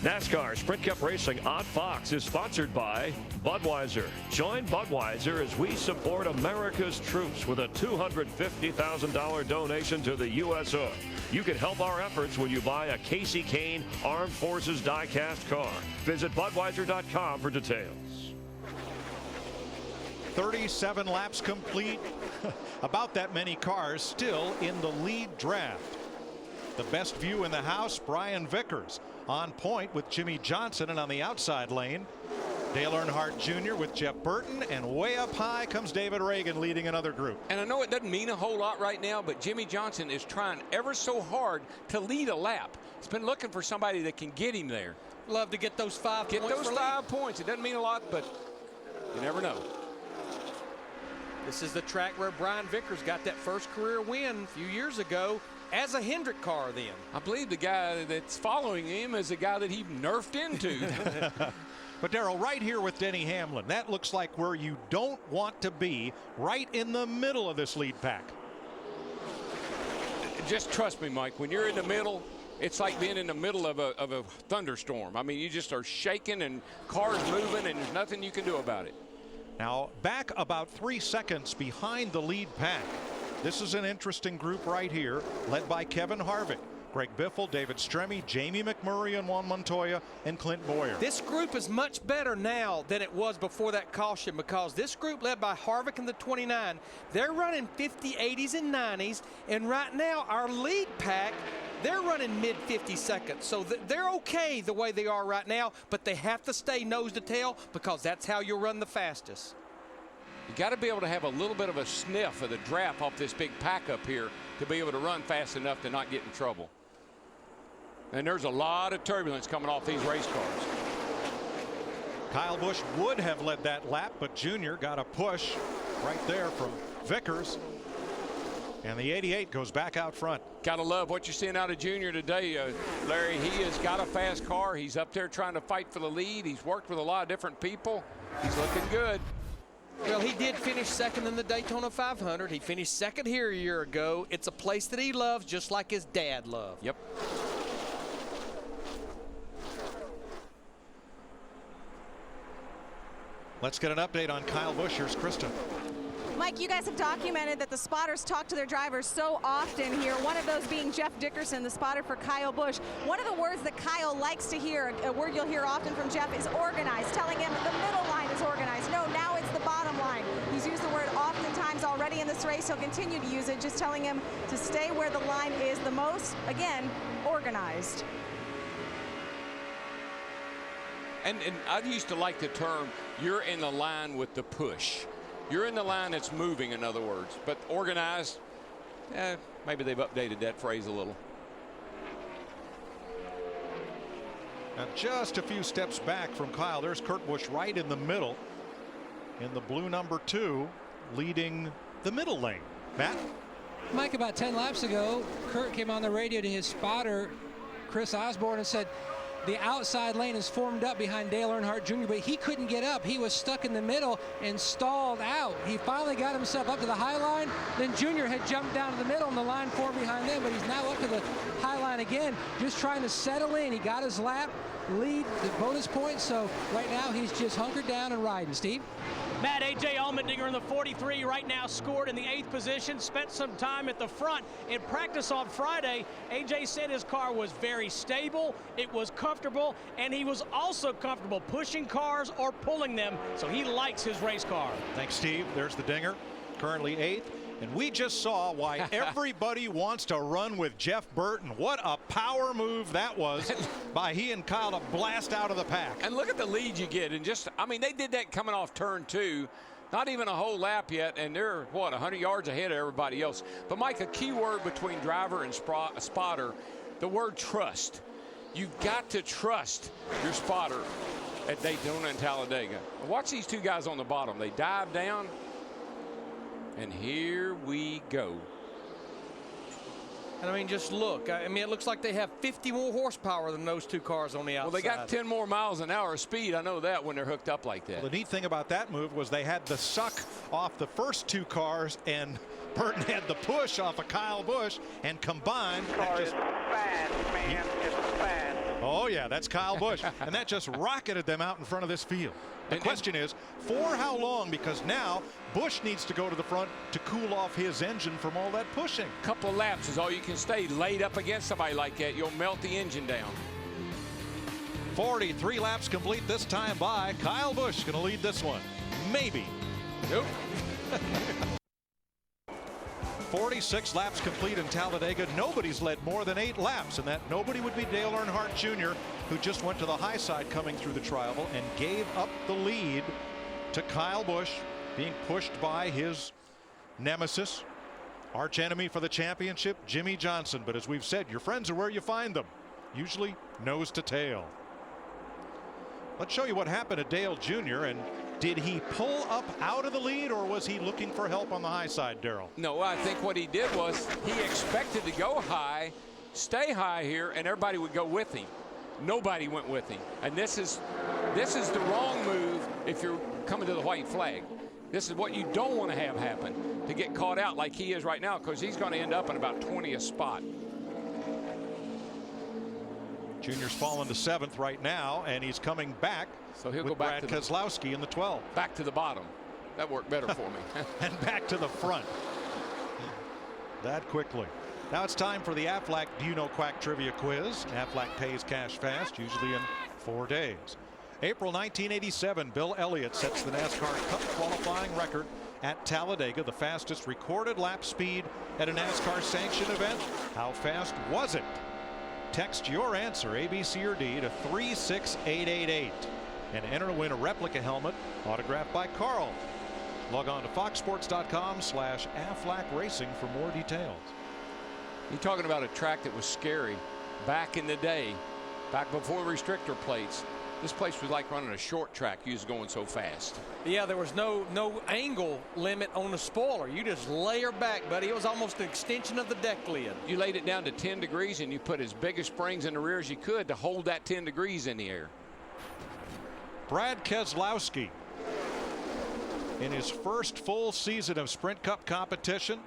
NASCAR Sprint Cup Racing on Fox is sponsored by Budweiser. Join Budweiser as we support America's troops with a $250,000 donation to the USO. You can help our efforts when you buy a Casey Kane Armed Forces die-cast car. Visit Budweiser.com for details. 37 laps complete. About that many cars still in the lead draft. The best view in the house, Brian Vickers on point with Jimmy Johnson, and on the outside lane, Dale Earnhardt Jr. with Jeff Burton, and way up high comes David Reagan leading another group. And I know it doesn't mean a whole lot right now, but Jimmy Johnson is trying ever so hard to lead a lap. He's been looking for somebody that can get him there. Love to get those 5 points. Get those 5 points. It doesn't mean a lot, but you never know. This is the track where Brian Vickers got that first career win a few years ago as a Hendrick car then. I believe the guy that's following him is the guy that he nerfed into. But Darrell, right here with Denny Hamlin, that looks like where you don't want to be, right in the middle of this lead pack. Just trust me, Mike, when you're in the middle, it's like being in the middle of a thunderstorm. I mean, you just are shaking and cars moving and there's nothing you can do about it. Now back about 3 seconds behind the lead pack. This is an interesting group right here, led by Kevin Harvick, Greg Biffle, David Stremme, Jamie McMurray, and Juan Montoya, and Clint Boyer. This group is much better now than it was before that caution, because this group led by Harvick in the 29, they're running 50, 80s, and 90s, and right now our lead pack, they're running mid 50 seconds. So they're okay the way they are right now, but they have to stay nose to tail because that's how you'll run the fastest. You got to be able to have a little bit of a sniff of the draft off this big pack up here to be able to run fast enough to not get in trouble. And there's a lot of turbulence coming off these race cars. Kyle Busch would have led that lap, but Junior got a push right there from Vickers. And the 88 goes back out front. Gotta love what you're seeing out of Junior today, Larry. He has got a fast car. He's up there trying to fight for the lead. He's worked with a lot of different people. He's looking good. Well, he did finish second in the Daytona 500. He finished second here a year ago. It's a place that he loves, just like his dad loved. Yep. Let's get an update on Kyle Busch. Here's Krista. Mike, you guys have documented that the spotters talk to their drivers so often here, one of those being Jeff Dickerson, the spotter for Kyle Busch. One of the words that Kyle likes to hear, a word you'll hear often from Jeff, is organized, telling him the middle line is organized. No, now it's the bottom line. He's used the word oftentimes already in this race. He'll continue to use it, just telling him to stay where the line is the most, again, organized. And I used to like the term, you're in the line with the push. You're in the line that's moving, in other words. But organized, maybe they've updated that phrase a little. Now just a few steps back from Kyle, there's Kurt Busch right in the middle in the blue number 2, leading the middle lane. Matt? Mike, about 10 laps ago, Kurt came on the radio to his spotter, Chris Osborne, and said, the outside lane is formed up behind Dale Earnhardt Jr., but he couldn't get up. He was stuck in the middle and stalled out. He finally got himself up to the high line. Then Junior had jumped down to the middle and the line formed behind them, but he's now up to the high line again, just trying to settle in. He got his lap, lead, the bonus points, so right now he's just hunkered down and riding. Steve? Matt, A.J. Allmendinger in the 43 right now, scored in the 8th position, spent some time at the front. In practice on Friday, A.J. said his car was very stable, it was comfortable, and he was also comfortable pushing cars or pulling them, so he likes his race car. Thanks, Steve. There's the dinger, currently 8th. And we just saw why everybody wants to run with Jeff Burton. What a power move that was by he and Kyle to blast out of the pack. And look at the lead you get. And just, I mean, they did that coming off turn 2. Not even a whole lap yet, and they're, what, 100 yards ahead of everybody else. But, Mike, a key word between driver and spotter, the word trust. You've got to trust your spotter at Daytona and Talladega. Watch these two guys on the bottom. They dive down. And here we go. And I mean, just look. I mean, it looks like they have 50 more horsepower than those two cars on the outside. Well, they got 10 more miles an hour of speed. I know that when they're hooked up like that. Well, the neat thing about that move was they had the suck off the first 2 cars, and Burton had the push off of Kyle Busch, and combined. Car is fast, man. It's fast. Oh, Oh, yeah, that's Kyle Busch. And that just rocketed them out in front of this field. The question is, for how long? Because now Busch needs to go to the front to cool off his engine from all that pushing. A couple of laps is all you can stay laid up against somebody like that. You'll melt the engine down. 43 laps complete this time by Kyle Busch. Going to lead this one. Maybe. Nope. 46 laps complete in Talladega. Nobody's led more than 8 laps, and that nobody would be Dale Earnhardt Jr., who just went to the high side coming through the trial and gave up the lead to Kyle Busch, being pushed by his nemesis, arch enemy for the championship, Jimmy Johnson. But as we've said, your friends are where you find them, usually nose to tail. Let's show you what happened to Dale Jr. and did he pull up out of the lead, or was he looking for help on the high side, Darrell? No, I think what he did was he expected to go high, stay high here, and everybody would go with him. Nobody went with him. And this is the wrong move if you're coming to the white flag. This is what you don't want to have happen, to get caught out like he is right now, because he's going to end up in about 20th spot. Junior's fallen to 7th right now, and he's coming back. So he'll with go back Brad to Keselowski in the 12. Back to the bottom. That worked better for me. And back to the front. That quickly. Now it's time for the Aflac Do You Know Quack Trivia Quiz. Aflac pays cash fast, usually in 4 days. April 1987, Bill Elliott sets the NASCAR Cup qualifying record at Talladega, the fastest recorded lap speed at a NASCAR sanctioned event. How fast was it? Text your answer, A, B, C, or D, to 36888 and enter to win a replica helmet autographed by Carl. Log on to foxsports.com/Aflac Racing for more details. You're talking about a track that was scary back in the day, back before restrictor plates. This place was like running a short track. You was going so fast. Yeah, there was no angle limit on the spoiler. You just layer back, buddy. It was almost an extension of the deck lid. You laid it down to 10 degrees and you put as big as springs in the rear as you could to hold that 10 degrees in the air. Brad Keselowski, in his first full season of Sprint Cup competition,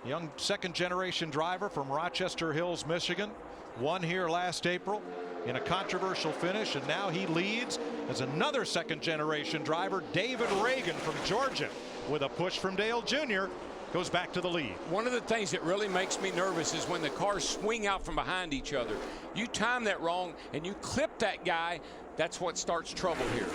young second-generation driver from Rochester Hills, Michigan, won here last April in a controversial finish, and now he leads as another second-generation driver, David Reagan from Georgia, with a push from Dale Jr., goes back to the lead. One of the things that really makes me nervous is when the cars swing out from behind each other. You time that wrong and you clip that guy, that's what starts trouble here.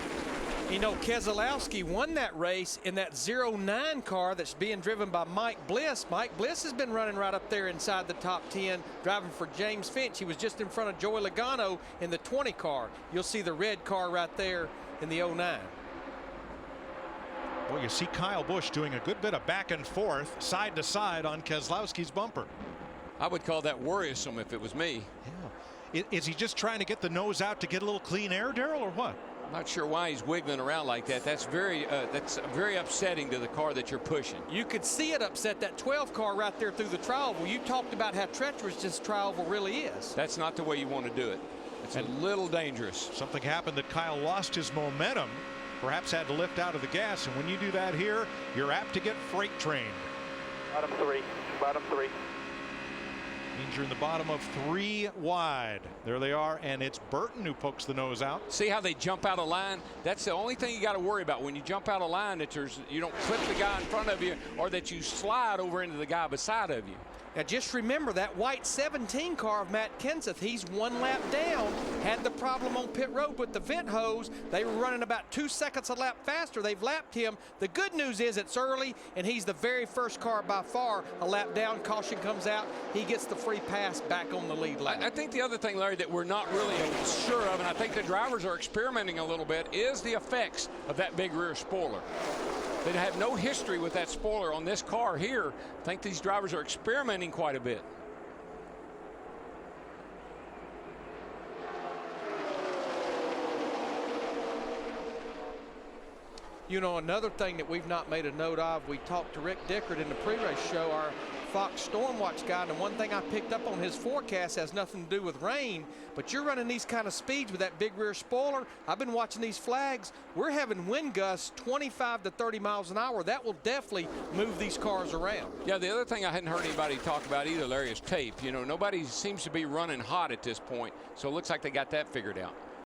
You know, Keselowski won that race in that 09 car that's being driven by Mike Bliss. Mike Bliss has been running right up there inside the top 10, driving for James Finch. He was just in front of Joey Logano in the 20 car. You'll see the red car right there in the 09. Well, you see Kyle Busch doing a good bit of back and forth, side to side on Keselowski's bumper. I would call that worrisome if it was me. Yeah. Is he just trying to get the nose out to get a little clean air, Darrell, or what? Not sure why he's wiggling around like that. That's very upsetting to the car that you're pushing. You could see it upset that 12 car right there through the trial. Well, you talked about how treacherous this trial really is. That's not the way you want to do it. It's a little dangerous. Something happened that Kyle lost his momentum, perhaps had to lift out of the gas, and when you do that here, you're apt to get freight trained. Bottom three. Means you're in the bottom of 3 wide. There they are, and it's Burton who pokes the nose out. See how they jump out of line? That's the only thing you got to worry about when you jump out of line, that you don't clip the guy in front of you, or that you slide over into the guy beside of you. Now just remember that white 17 car of Matt Kenseth, he's 1 lap down, had the problem on pit road with the vent hose. They were running about 2 seconds a lap faster. They've lapped him. The good news is it's early, and he's the very first car by far a lap down. Caution comes out. He gets the free pass back on the lead lap. I think the other thing, Larry, that we're not really sure of, and I think the drivers are experimenting a little bit, is the effects of that big rear spoiler. They have no history with that spoiler on this car here. I think these drivers are experimenting quite a bit. You know, another thing that we've not made a note of, we talked to Rick Dickert in the pre-race show, our Fox Stormwatch guy, and the one thing I picked up on his forecast has nothing to do with rain, but you're running these kind of speeds with that big rear spoiler. I've been watching these flags. We're having wind gusts 25 to 30 miles an hour. That will definitely move these cars around. Yeah, the other thing I hadn't heard anybody talk about either, Larry, is tape. You know, nobody seems to be running hot at this point, so it looks like they got that figured out.